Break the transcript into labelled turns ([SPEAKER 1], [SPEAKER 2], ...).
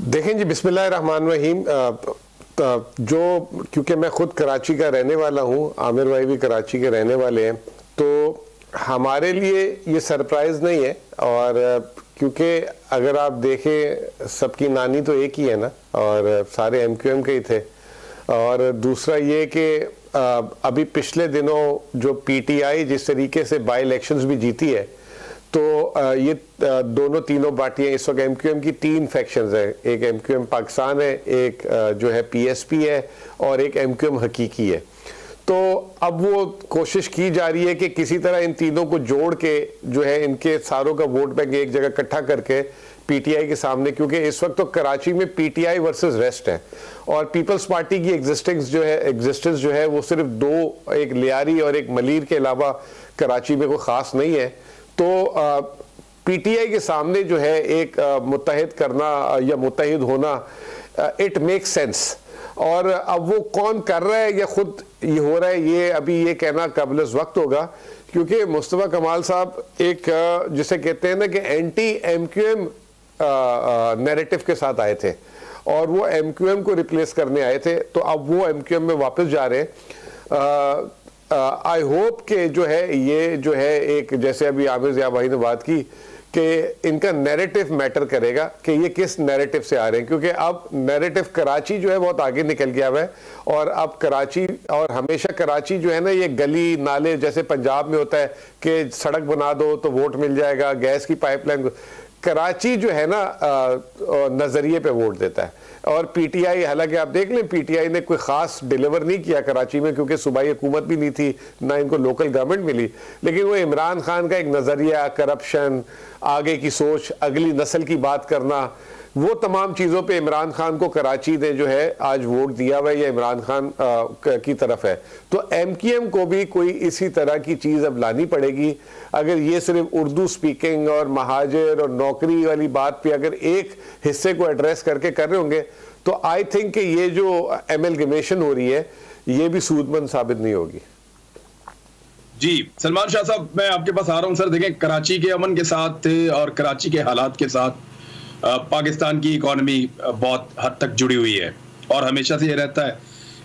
[SPEAKER 1] देखें जी, बिस्मिल्लाहिर्रहमानिर्रहीम। जो क्योंकि मैं खुद कराची का रहने वाला हूँ, आमिर भाई भी कराची के रहने वाले हैं, तो हमारे लिए ये सरप्राइज़ नहीं है। और क्योंकि अगर आप देखें सबकी नानी तो एक ही है ना, और सारे एमक्यूएम के ही थे। और दूसरा ये कि अभी पिछले दिनों जो पीटीआई जिस तरीके से बाई इलेक्शंस भी जीती है, तो ये दोनों तीनों पार्टियां इस वक्त एमक्यूएम की तीन फैक्शंस है। एक एमक्यूएम पाकिस्तान है, एक जो है पीएसपी है, और एक एमक्यूएम हकीकी है। तो अब वो कोशिश की जा रही है कि किसी तरह इन तीनों को जोड़ के जो है इनके सारों का वोट बैंक एक जगह इकट्ठा करके पीटीआई के सामने, क्योंकि इस वक्त तो कराची में पीटीआई वर्सेस रेस्ट है, और पीपल्स पार्टी की एग्जिस्टेंस जो है वो सिर्फ दो, एक लियारी और एक मलीर के अलावा कराची में कोई ख़ास नहीं है। तो पीटीआई के सामने जो है एक मुत्तहिद करना या मुत्तहिद होना, इट मेक सेंस। और अब वो कौन कर रहा है या खुद ये हो रहा है, ये अभी ये कहना काबिल वक्त होगा, क्योंकि मुस्तफ़ा कमाल साहब एक जिसे कहते हैं ना कि एंटी एमक्यूएम नैरेटिव के साथ आए थे, और वो एमक्यूएम को रिप्लेस करने आए थे। तो अब वो एमक्यूएम में वापस जा रहे हैं। आई होप कि जो है ये जो है एक, जैसे अभी आमिर ज़िया भाई ने बात की कि इनका नैरेटिव मैटर करेगा कि ये किस नैरेटिव से आ रहे हैं, क्योंकि अब नैरेटिव कराची जो है बहुत आगे निकल गया हुआ है। और अब कराची, और हमेशा कराची जो है ना, ये गली नाले जैसे पंजाब में होता है कि सड़क बना दो तो वोट मिल जाएगा, गैस की पाइपलाइन, कराची जो है ना नज़रिए पे वोट देता है। और पीटीआई, हालांकि आप देख लें पीटीआई ने कोई ख़ास डिलीवर नहीं किया कराची में, क्योंकि सूबाई हुकूमत भी नहीं थी, ना इनको लोकल गवर्नमेंट मिली, लेकिन वो इमरान खान का एक नज़रिया, करप्शन, आगे की सोच, अगली नस्ल की बात करना, वो तमाम चीज़ों पे इमरान खान को कराची ने जो है आज वोट दिया हुआ है या इमरान खान की तरफ है। तो एमक्यूएम को भी कोई इसी तरह की चीज़ अब लानी पड़ेगी। अगर ये सिर्फ उर्दू स्पीकिंग और महाजर और नौकरी वाली बात पे अगर एक हिस्से को एड्रेस करके कर रहे होंगे, तो आई थिंक कि ये जो एमलगमेशन हो रही है ये भी सूदमंद साबित नहीं होगी।
[SPEAKER 2] जी सलमान शाह साहब, मैं आपके पास आ रहा हूँ। सर देखें, कराची के अमन के साथ और कराची के हालात के साथ पाकिस्तान की इकॉनमी बहुत हद तक जुड़ी हुई है, और हमेशा से ये रहता है